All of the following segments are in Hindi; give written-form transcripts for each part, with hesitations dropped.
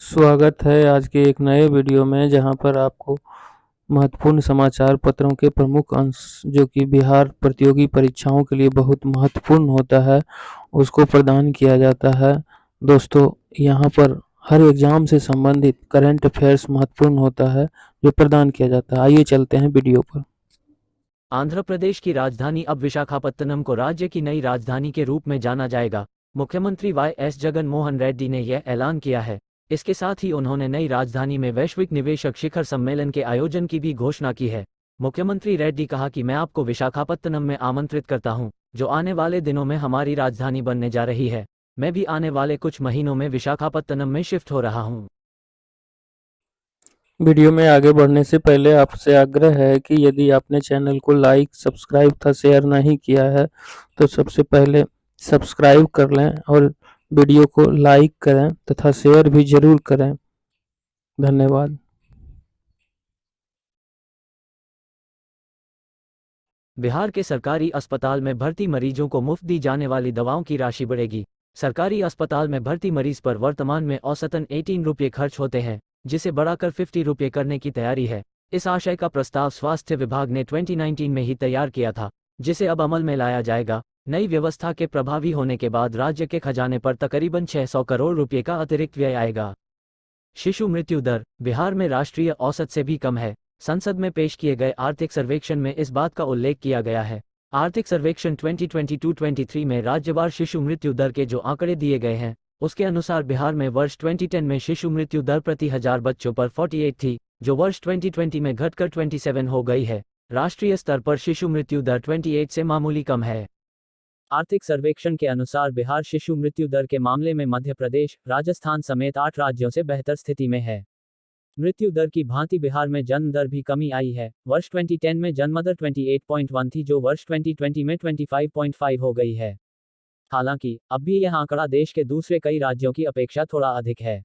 स्वागत है आज के एक नए वीडियो में, जहां पर आपको महत्वपूर्ण समाचार पत्रों के प्रमुख अंश जो कि बिहार प्रतियोगी परीक्षाओं के लिए बहुत महत्वपूर्ण होता है, उसको प्रदान किया जाता है। दोस्तों, यहाँ पर हर एग्जाम से संबंधित करंट अफेयर्स महत्वपूर्ण होता है जो प्रदान किया जाता है। आइए चलते हैं वीडियो पर। आंध्र प्रदेश की राजधानी अब विशाखापत्तनम को राज्य की नई राजधानी के रूप में जाना जाएगा। मुख्यमंत्री वाई.एस. जगन मोहन रेड्डी ने यह ऐलान किया है। इसके साथ ही उन्होंने नई राजधानी में वैश्विक निवेशक शिखर सम्मेलन के आयोजन की भी घोषणा की है। मुख्यमंत्री रेड्डी कहा कि मैं आपको विशाखापत्तनम में आमंत्रित करता हूं, जो आने वाले दिनों में हमारी राजधानी बनने जा रही है। मैं भी आने वाले कुछ महीनों में विशाखापत्तनम में शिफ्ट हो रहा हूं। वीडियो में आगे बढ़ने से पहले आपसे आग्रह है कि यदि आपने चैनल को लाइक, सब्सक्राइब तथा शेयर नहीं किया है तो सबसे पहले सब्सक्राइब कर लें और वीडियो को लाइक करें तथा शेयर भी जरूर करें। धन्यवाद। बिहार के सरकारी अस्पताल में भर्ती मरीजों को मुफ्त दी जाने वाली दवाओं की राशि बढ़ेगी। सरकारी अस्पताल में भर्ती मरीज पर वर्तमान में औसतन 18 रुपये खर्च होते हैं, जिसे बढ़ाकर 50 रुपये करने की तैयारी है। इस आशय का प्रस्ताव स्वास्थ्य विभाग ने 2019 में ही तैयार किया था, जिसे अब अमल में लाया जाएगा। नई व्यवस्था के प्रभावी होने के बाद राज्य के खजाने पर तकरीबन 600 करोड़ रुपये का अतिरिक्त व्यय आएगा। शिशु मृत्यु दर बिहार में राष्ट्रीय औसत से भी कम है। संसद में पेश किए गए आर्थिक सर्वेक्षण में इस बात का उल्लेख किया गया है। आर्थिक सर्वेक्षण 2022-23 में राज्यवार शिशु मृत्यु दर के जो आंकड़े दिए गए हैं, उसके अनुसार बिहार में वर्ष 2010 में शिशु मृत्यु दर प्रति 1000 बच्चों पर 48 थी, जो वर्ष 2020 में घटकर 27 हो गई है। राष्ट्रीय स्तर पर शिशु मृत्यु दर 28 से मामूली कम है। आर्थिक सर्वेक्षण के अनुसार बिहार शिशु मृत्यु दर के मामले में मध्य प्रदेश, राजस्थान समेत 8 राज्यों से बेहतर स्थिति में है। मृत्यु दर की भांति बिहार में जन्म दर भी कमी आई है। वर्ष 2010 में जन्म दर 28.1 थी, जो वर्ष 2020 में 25.5 हो गई है। हालांकि अब भी यह आंकड़ा देश के दूसरे कई राज्यों की अपेक्षा थोड़ा अधिक है।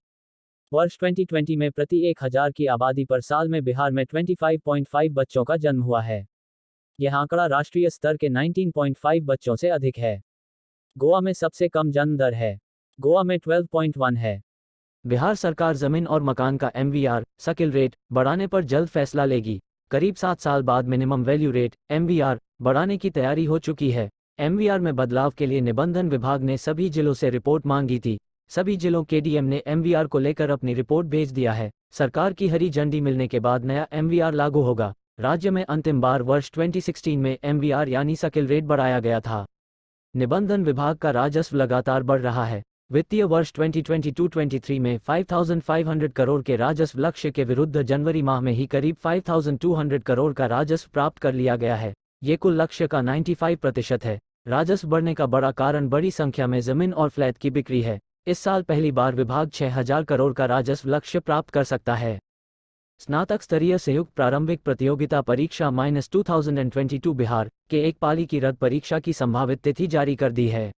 वर्ष 2020 में प्रति 1000 की आबादी पर साल में बिहार में 25.5 बच्चों का जन्म हुआ है। यह आंकड़ा राष्ट्रीय स्तर के 19.5 बच्चों से अधिक है। गोवा में सबसे कम जन्म दर है। गोवा में 12.1 है। बिहार सरकार जमीन और मकान का MVR स्किल रेट बढ़ाने पर जल्द फैसला लेगी। करीब 7 साल बाद मिनिमम वैल्यू रेट MVR बढ़ाने की तैयारी हो चुकी है। MVR में बदलाव के लिए निबंधन विभाग ने सभी जिलों से रिपोर्ट मांगी थी। सभी जिलों के डीएम ने MVR को लेकर अपनी रिपोर्ट भेज दिया है। सरकार की हरी झंडी मिलने के बाद नया MVR लागू होगा। राज्य में अंतिम बार वर्ष 2016 में MVR यानी स्किल रेट बढ़ाया गया था। निबंधन विभाग का राजस्व लगातार बढ़ रहा है। वित्तीय वर्ष 2022-23 में 5,500 करोड़ के राजस्व लक्ष्य के विरुद्ध जनवरी माह में ही करीब 5,200 करोड़ का राजस्व प्राप्त कर लिया गया है। ये कुल लक्ष्य का 95% है। राजस्व बढ़ने का बड़ा कारण बड़ी संख्या में जमीन और फ्लैट की बिक्री है। इस साल पहली बार विभाग 6,000 करोड़ का राजस्व लक्ष्य प्राप्त कर सकता है। स्नातक स्तरीय संयुक्त प्रारंभिक प्रतियोगिता परीक्षा -2022 बिहार के एक पाली की रद्द परीक्षा की संभावित तिथि जारी कर दी है।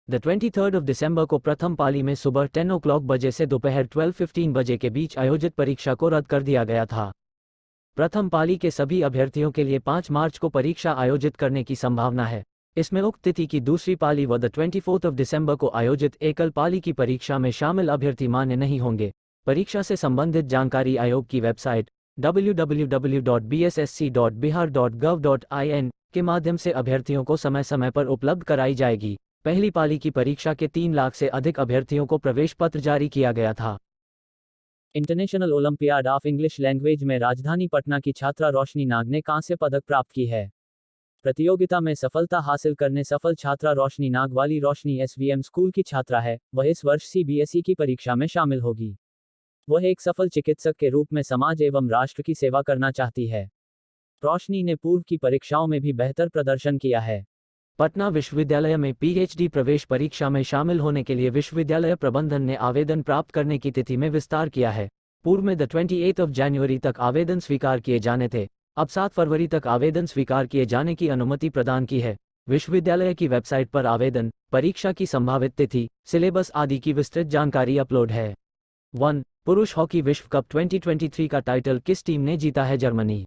23 दिसंबर को प्रथम पाली में सुबह 10 o'clock बजे से दोपहर 12:15 बजे के बीच आयोजित परीक्षा को रद्द कर दिया गया था। प्रथम पाली के सभी अभ्यर्थियों के लिए 5 मार्च को परीक्षा आयोजित करने की संभावना है। इसमें उक्त तिथि की दूसरी पाली व 24 दिसंबर को आयोजित एकल पाली की परीक्षा में शामिल अभ्यर्थी मान्य नहीं होंगे। परीक्षा से संबंधित जानकारी आयोग की वेबसाइट www.bssc.bihar.gov.in के माध्यम से अभ्यर्थियों को समय समय पर उपलब्ध कराई जाएगी। पहली पाली की परीक्षा के 3 लाख से अधिक अभ्यर्थियों को प्रवेश पत्र जारी किया गया था। International olympiad of English language में राजधानी पटना की छात्रा रोशनी नाग ने कांस्य पदक प्राप्त की है। प्रतियोगिता में सफलता हासिल करने सफल छात्रा रोशनी नाग वाली रोशनी SVM स्कूल की छात्रा है। वह इस वर्ष CBSE की परीक्षा में शामिल होगी। वह एक सफल चिकित्सक के रूप में समाज एवं राष्ट्र की सेवा करना चाहती है। रोशनी ने पूर्व की परीक्षाओं में भी बेहतर प्रदर्शन किया है। पटना विश्वविद्यालय में PhD प्रवेश परीक्षा में शामिल होने के लिए विश्वविद्यालय प्रबंधन ने आवेदन प्राप्त करने की तिथि में विस्तार किया है। पूर्व में 28 जनवरी तक आवेदन स्वीकार किए जाने थे। अब 7 फरवरी तक आवेदन स्वीकार किए जाने की अनुमति प्रदान की है। विश्वविद्यालय की वेबसाइट पर आवेदन, परीक्षा की संभावित तिथि, सिलेबस आदि की विस्तृत जानकारी अपलोड है। 1. पुरुष हॉकी विश्व कप 2023 का टाइटल किस टीम ने जीता है? जर्मनी।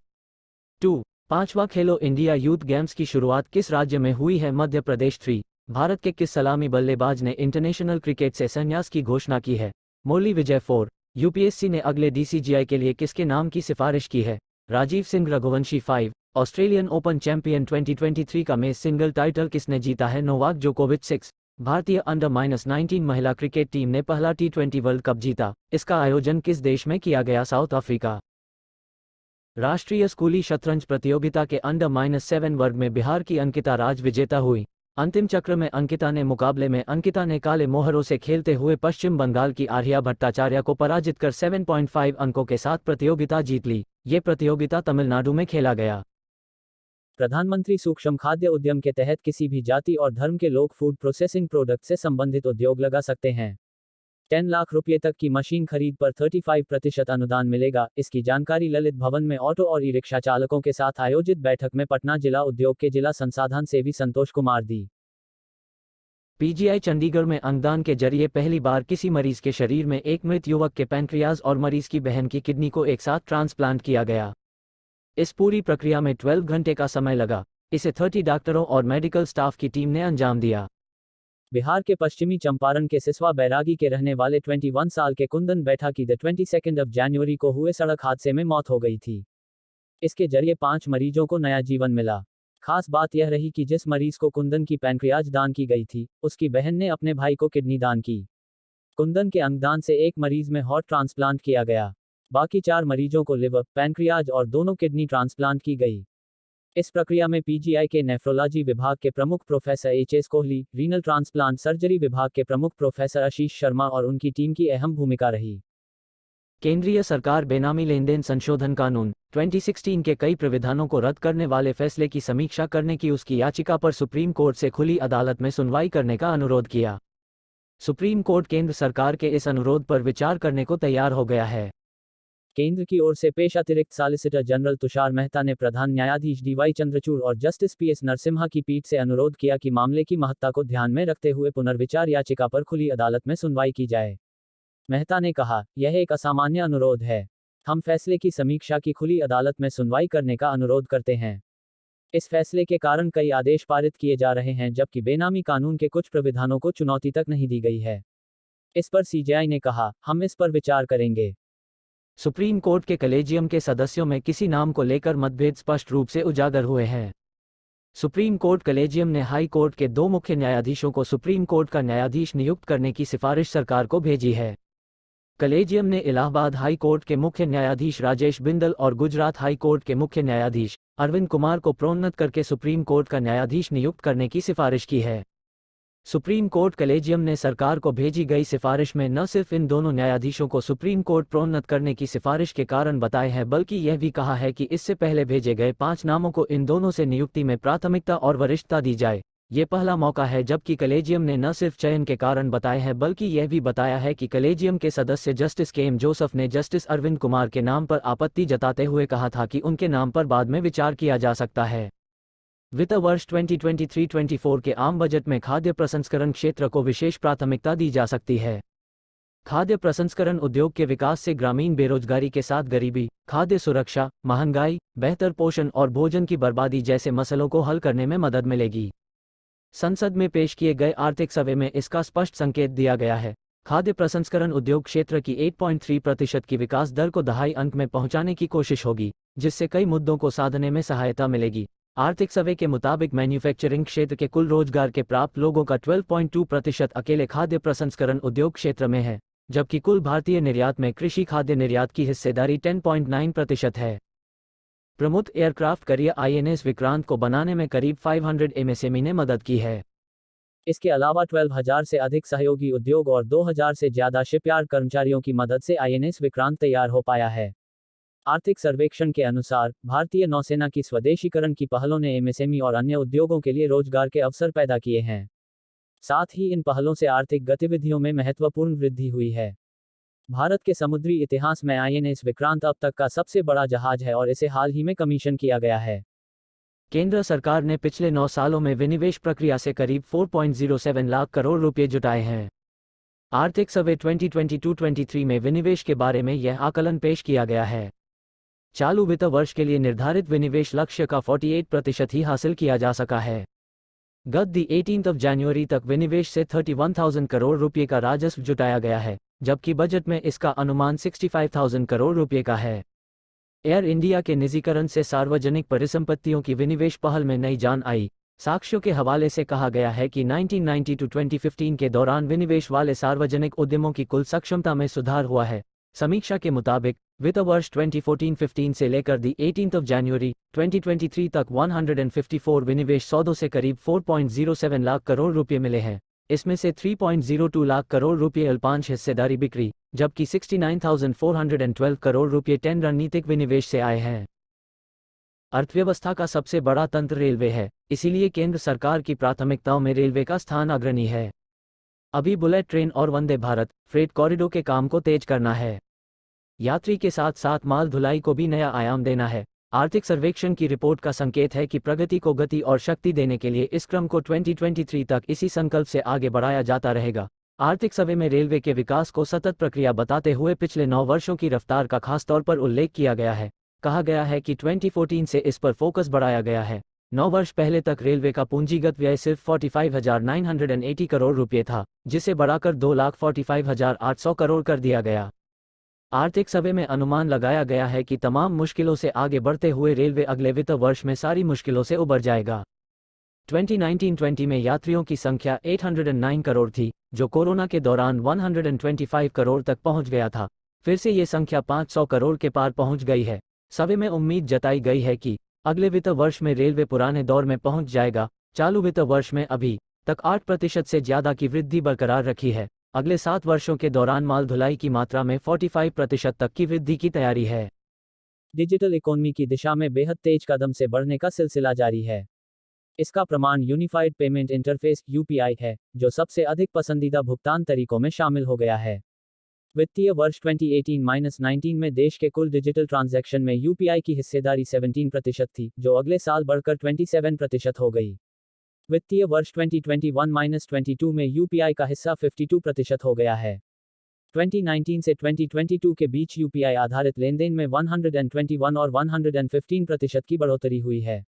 2. 5वां खेलो इंडिया यूथ गेम्स की शुरुआत किस राज्य में हुई है? मध्य प्रदेश। 3. भारत के किस सलामी बल्लेबाज ने इंटरनेशनल क्रिकेट से संन्यास की घोषणा की है? मौली विजय 4। यूपीएससी ने अगले डीसीजीआई के लिए किसके नाम की सिफारिश की है? Rajiv Singh Raghuvanshi 5। Australian open champion 2023 का मेंस सिंगल टाइटल किसने जीता है? नोवाक जोकोविच 6। भारतीय अंडर-19 महिला क्रिकेट टीम ने पहला T20 वर्ल्ड कप जीता। इसका आयोजन किस देश में किया गया? South Africa. राष्ट्रीय स्कूली शतरंज प्रतियोगिता के अंडर-7 वर्ग में बिहार की अंकिता राज विजेता हुई। अंतिम चक्र में अंकिता ने काले मोहरों से खेलते हुए पश्चिम बंगाल की आर्या भट्टाचार्य को पराजित कर 7.5 अंकों के साथ प्रतियोगिता जीत ली। ये प्रतियोगिता तमिलनाडु में खेला गया। प्रधानमंत्री सूक्ष्म खाद्य उद्यम के तहत किसी भी जाति और धर्म के लोग फूड प्रोसेसिंग प्रोडक्ट से संबंधित उद्योग लगा सकते हैं। 10 लाख रुपये तक की मशीन खरीद पर 35% अनुदान मिलेगा। इसकी जानकारी ललित भवन में ऑटो और ई रिक्शा चालकों के साथ आयोजित बैठक में पटना जिला उद्योग के जिला संसाधन सेवी संतोष कुमार दी। पीजीआई चंडीगढ़ में अंगदान के जरिए पहली बार किसी मरीज के शरीर में एक मृत युवक के पैंक्रियाज और मरीज की बहन की किडनी को एक साथ ट्रांसप्लांट किया गया। इस पूरी प्रक्रिया में 12 घंटे का समय लगा। इसे 30 डॉक्टरों और मेडिकल स्टाफ की टीम ने अंजाम दिया। बिहार के पश्चिमी चंपारण के सिसवा बैरागी के रहने वाले 21 साल के कुंदन बैठा की 22 जनवरी को हुए सड़क हादसे में मौत हो गई थी। इसके जरिए 5 मरीजों को नया जीवन मिला। खास बात यह रही कि जिस मरीज को कुंदन की पैंक्रियाज दान की गई थी, उसकी बहन ने अपने भाई को किडनी दान की। कुंदन के अंगदान से एक मरीज में हार्ट ट्रांसप्लांट किया गया। बाकी 4 मरीजों को लिवर, पैंक्रियाज और दोनों किडनी ट्रांसप्लांट की गई। इस प्रक्रिया में पीजीआई के नेफ्रोलॉजी विभाग के प्रमुख professor HS. Kohli, renal transplant surgery विभाग के प्रमुख प्रोफेसर आशीष शर्मा और उनकी टीम की अहम भूमिका रही। केंद्रीय सरकार बेनामी लेनदेन संशोधन कानून 2016 के कई प्रावधानों को रद्द करने वाले फैसले की समीक्षा करने की उसकी याचिका पर सुप्रीम कोर्ट से खुली अदालत में सुनवाई करने का अनुरोध किया। सुप्रीम कोर्ट केंद्र सरकार के इस अनुरोध पर विचार करने को तैयार हो गया है। केंद्र की ओर से पेश अतिरिक्त सॉलिसिटर जनरल तुषार मेहता ने प्रधान न्यायाधीश डी.वाई. चंद्रचूड़ और जस्टिस पी.एस. नरसिम्हा की पीठ से अनुरोध किया कि मामले की महत्ता को ध्यान में रखते हुए पुनर्विचार याचिका पर खुली अदालत में सुनवाई की जाए। मेहता ने कहा, यह एक असामान्य अनुरोध है। हम फैसले की समीक्षा की खुली अदालत में सुनवाई करने का अनुरोध करते हैं। इस फैसले के कारण कई आदेश पारित किए जा रहे हैं, जबकि बेनामी कानून के कुछ प्रावधानों को चुनौती तक नहीं दी गई है। इस पर सीजेआई ने कहा, हम इस पर विचार करेंगे। सुप्रीम कोर्ट के कलेजियम के सदस्यों में किसी नाम को लेकर मतभेद स्पष्ट रूप से उजागर हुए हैं। सुप्रीम कोर्ट कलेजियम ने हाई कोर्ट के 2 मुख्य न्यायाधीशों को सुप्रीम कोर्ट का न्यायाधीश नियुक्त करने की सिफारिश सरकार को भेजी है। कलेजियम ने इलाहाबाद हाई कोर्ट के मुख्य न्यायाधीश राजेश बिंदल और गुजरात हाई कोर्ट के मुख्य न्यायाधीश अरविंद कुमार को प्रोन्नत करके सुप्रीम कोर्ट का न्यायाधीश नियुक्त करने की सिफारिश की है। सुप्रीम कोर्ट कलेजियम ने सरकार को भेजी गई सिफारिश में न सिर्फ इन दोनों न्यायाधीशों को सुप्रीम कोर्ट प्रोन्नत करने की सिफारिश के कारण बताए हैं, बल्कि यह भी कहा है कि इससे पहले भेजे गए 5 नामों को इन दोनों से नियुक्ति में प्राथमिकता और वरिष्ठता दी जाए। ये पहला मौका है जबकि कलेजियम ने न सिर्फ चयन के कारण बताए हैं, बल्कि यह भी बताया है कि कलेजियम के सदस्य जस्टिस के.एम. जोसफ ने जस्टिस अरविंद कुमार के नाम पर आपत्ति जताते हुए कहा था कि उनके नाम पर बाद में विचार किया जा सकता है। वित्त वर्ष 2023-24 के आम बजट में खाद्य प्रसंस्करण क्षेत्र को विशेष प्राथमिकता दी जा सकती है। खाद्य प्रसंस्करण उद्योग के विकास से ग्रामीण बेरोजगारी के साथ गरीबी, खाद्य सुरक्षा, महंगाई, बेहतर पोषण और भोजन की बर्बादी जैसे मसलों को हल करने में मदद मिलेगी। संसद में पेश किए गए आर्थिक सर्वे में इसका स्पष्ट संकेत दिया गया है। खाद्य प्रसंस्करण उद्योग क्षेत्र की 8.3% की विकास दर को दहाई अंक में पहुंचाने की कोशिश होगी, जिससे कई मुद्दों को साधने में सहायता मिलेगी। आर्थिक सर्वे के मुताबिक मैन्युफैक्चरिंग क्षेत्र के कुल रोजगार के प्राप्त लोगों का 12.2% अकेले खाद्य प्रसंस्करण उद्योग क्षेत्र में है, जबकि कुल भारतीय निर्यात में कृषि खाद्य निर्यात की हिस्सेदारी 10.9% है। प्रमुख एयरक्राफ्ट कैरियर आईएनएस विक्रांत को बनाने में करीब 500 एमएसएमई ने मदद की है। इसके अलावा 12,000 से अधिक सहयोगी उद्योग और 2,000 से ज्यादा शिपयार्ड कर्मचारियों की मदद से आईएनएस विक्रांत तैयार हो पाया है। आर्थिक सर्वेक्षण के अनुसार भारतीय नौसेना की स्वदेशीकरण की पहलों ने एमएसएमई और अन्य उद्योगों के लिए रोजगार के अवसर पैदा किए हैं। साथ ही इन पहलों से आर्थिक गतिविधियों में महत्वपूर्ण वृद्धि हुई है। भारत के समुद्री इतिहास में आईएनएस विक्रांत अब तक का सबसे बड़ा जहाज है और इसे हाल ही में कमीशन किया गया है। केंद्र सरकार ने पिछले 9 सालों में विनिवेश प्रक्रिया से करीब 4.07 लाख करोड़ रुपए जुटाए हैं। आर्थिक सर्वे 2022-23 में विनिवेश के बारे में यह आकलन पेश किया गया है। चालू वित्त वर्ष के लिए निर्धारित विनिवेश लक्ष्य का 48% ही हासिल किया जा सका है। गत दी 18 जनवरी तक विनिवेश से 31,000 करोड़ रुपये का राजस्व जुटाया गया है, जबकि बजट में इसका अनुमान 65,000 करोड़ रुपये का है। एयर इंडिया के निजीकरण से सार्वजनिक परिसंपत्तियों की विनिवेश पहल में नई जान आई। साक्ष्यों के हवाले से कहा गया है कि 1990 to 2015 के दौरान विनिवेश वाले सार्वजनिक उद्यमों की कुल सक्षमता में सुधार हुआ है। समीक्षा के मुताबिक वित्त वर्ष 2014-15 से लेकर दी 18 जनवरी 2023 तक 154 विनिवेश सौदों से करीब 4.07 लाख करोड़ रुपये मिले हैं। इसमें से 3.02 लाख करोड़ रुपये अल्पांश हिस्सेदारी बिक्री, जबकि 69,412 करोड़ रुपये 10 रणनीतिक विनिवेश से आए हैं। अर्थव्यवस्था का सबसे बड़ा तंत्र रेलवे है, इसीलिए केंद्र सरकार की प्राथमिकताओं में रेलवे का स्थान अग्रणी है। अभी बुलेट ट्रेन और वंदे भारत फ्रेट कॉरिडोर के काम को तेज करना है। यात्री के साथ साथ माल ढुलाई को भी नया आयाम देना है। आर्थिक सर्वेक्षण की रिपोर्ट का संकेत है कि प्रगति को गति और शक्ति देने के लिए इस क्रम को 2023 तक इसी संकल्प से आगे बढ़ाया जाता रहेगा। आर्थिक सर्वे में रेलवे के विकास को सतत प्रक्रिया बताते हुए पिछले 9 वर्षों की रफ्तार का खासतौर पर उल्लेख किया गया है। कहा गया है कि 2014 से इस पर फोकस बढ़ाया गया है। 9 वर्ष पहले तक रेलवे का पूंजीगत व्यय सिर्फ 45,980 करोड़ रुपये था, जिसे बढ़ाकर 2,45,800 करोड़ कर दिया गया। आर्थिक सर्वे में अनुमान लगाया गया है कि तमाम मुश्किलों से आगे बढ़ते हुए रेलवे अगले वित्त वर्ष में सारी मुश्किलों से उबर जाएगा। 2019-20 में यात्रियों की संख्या 809 करोड़ थी, जो कोरोना के दौरान 125 करोड़ तक पहुंच गया था। फिर से ये संख्या 500 करोड़ के पार पहुंच गई है। सर्वे में उम्मीद जताई गई है कि अगले वित्त वर्ष में रेलवे पुराने दौर में पहुंच जाएगा। चालू वित्त वर्ष में अभी तक 8% से ज्यादा की वृद्धि बरकरार रखी है। अगले 7 वर्षों के दौरान माल ढुलाई की मात्रा में 45% तक की वृद्धि की तैयारी है। डिजिटल इकोनॉमी की दिशा में बेहद तेज कदम से बढ़ने का सिलसिला जारी है। इसका प्रमाण यूनिफाइड पेमेंट इंटरफेस (यूपीआई) है, जो सबसे अधिक पसंदीदा भुगतान तरीकों में शामिल हो गया है। वित्तीय वर्ष 2018-19 में देश के कुल डिजिटल ट्रांजैक्शन में यूपीआई की हिस्सेदारी 17% थी, जो अगले साल बढ़कर 27% हो गई। वित्तीय वर्ष 2021-22 में यूपीआई का हिस्सा 52% हो गया है। 2019 से 2022 के बीच यूपीआई आधारित लेनदेन में 121 और 115% की बढ़ोतरी हुई है।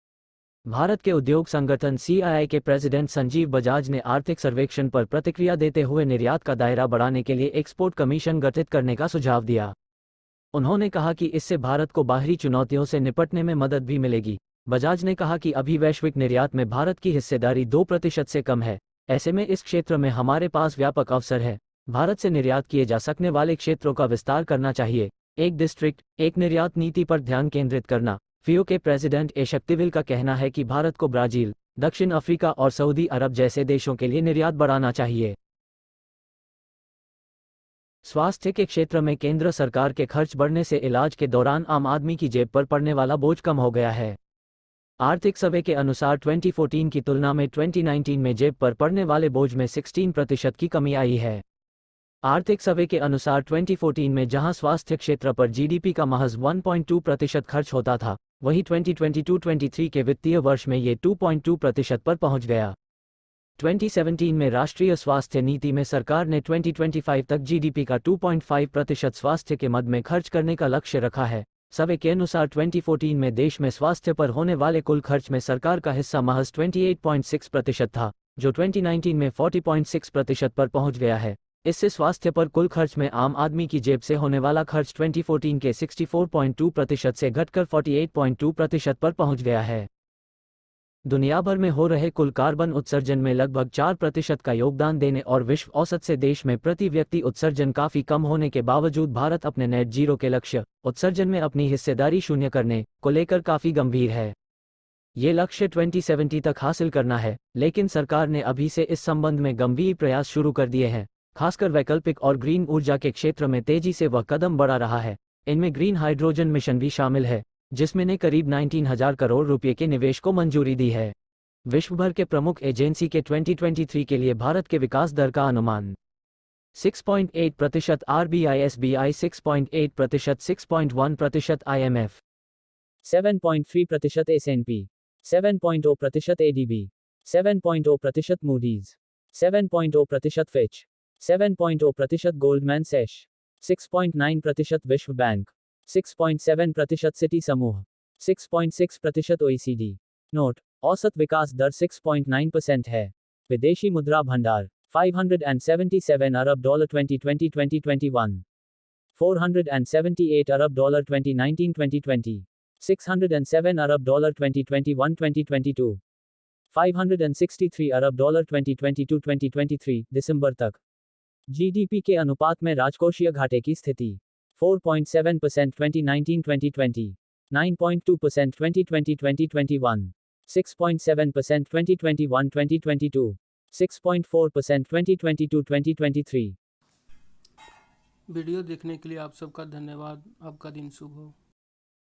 भारत के उद्योग संगठन सीआईआई के प्रेसिडेंट संजीव बजाज ने आर्थिक सर्वेक्षण पर प्रतिक्रिया देते हुए निर्यात का दायरा बढ़ाने के लिए एक्सपोर्ट कमीशन गठित करने का सुझाव दिया। उन्होंने कहा कि इससे भारत को बाहरी चुनौतियों से निपटने में मदद भी मिलेगी। बजाज ने कहा कि अभी वैश्विक निर्यात में भारत की हिस्सेदारी 2% से कम है। ऐसे में इस क्षेत्र में हमारे पास व्यापक अवसर है। भारत से निर्यात किए जा सकने वाले क्षेत्रों का विस्तार करना चाहिए। एक डिस्ट्रिक्ट एक निर्यात नीति पर ध्यान केंद्रित करना। फियो के प्रेसिडेंट ए शक्तिविल का कहना है कि भारत को ब्राजील, दक्षिण अफ्रीका और सऊदी अरब जैसे देशों के लिए निर्यात बढ़ाना चाहिए। स्वास्थ्य के क्षेत्र में केंद्र सरकार के खर्च बढ़ने से इलाज के दौरान आम आदमी की जेब पर पड़ने वाला बोझ कम हो गया है। आर्थिक सर्वे के अनुसार 2014 की तुलना में 2019 में जेब पर पड़ने वाले बोझ में 16% की कमी आई है। आर्थिक सर्वे के अनुसार 2014 में जहां स्वास्थ्य क्षेत्र पर जीडीपी का महज 1.2% खर्च होता था, वहीं 2022-23 के वित्तीय वर्ष में ये 2.2% पर पहुंच गया। 2017 में राष्ट्रीय स्वास्थ्य नीति में सरकार ने 2025 तक जीडीपी का 2.5% स्वास्थ्य के मद में खर्च करने का लक्ष्य रखा है। सर्वे के अनुसार 2014 में देश में स्वास्थ्य पर होने वाले कुल खर्च में सरकार का हिस्सा महज 28.6% था, जो 2019 में 40.6% पर पहुंच गया है। इससे स्वास्थ्य पर कुल खर्च में आम आदमी की जेब से होने वाला खर्च 2014 के 64.2% से घटकर 48.2% पर पहुंच गया है। दुनिया भर में हो रहे कुल कार्बन उत्सर्जन में लगभग 4% का योगदान देने और विश्व औसत से देश में प्रति व्यक्ति उत्सर्जन काफी कम होने के बावजूद भारत अपने नेट जीरो के लक्ष्य उत्सर्जन में अपनी हिस्सेदारी शून्य करने को लेकर काफी गंभीर है। ये लक्ष्य 2070 तक हासिल करना है, लेकिन सरकार ने अभी से इस संबंध में गंभीर प्रयास शुरू कर दिए हैं। खासकर वैकल्पिक और ग्रीन ऊर्जा के क्षेत्र में तेजी से वह कदम बढ़ा रहा है। इनमें ग्रीन हाइड्रोजन मिशन भी शामिल है, जिसमें ने करीब 19,000 करोड़ रुपये के निवेश को मंजूरी दी है। विश्व भर के प्रमुख एजेंसी के 2023 के लिए भारत के विकास दर का अनुमान 6.8% RBI, SBI 6.8%, 6.1% IMF 7.3% S&P 7.0% ADB 7.0% Moody's 7.0% Fitch 7.0% Goldman सैश 6.9% विश्व बैंक 6.7% सिटी समूह 6.6% OECD। नोट: औसत विकास दर 6.9% है। विदेशी मुद्रा भंडार 577 अरब डॉलर 2020-2021, 478 अरब डॉलर 2019-2020, 607 अरब डॉलर 2021-2022, 563 अरब डॉलर 2022-2023 दिसंबर तक। जीडीपी के अनुपात में राजकोषीय घाटे की स्थिति 4.7% 2019-2020, 9.2% 2020-2021, 6.7% 2021-2022, 6.4% 2022-2023। वीडियो देखने के लिए आप सबका धन्यवाद। आपका दिन शुभ हो।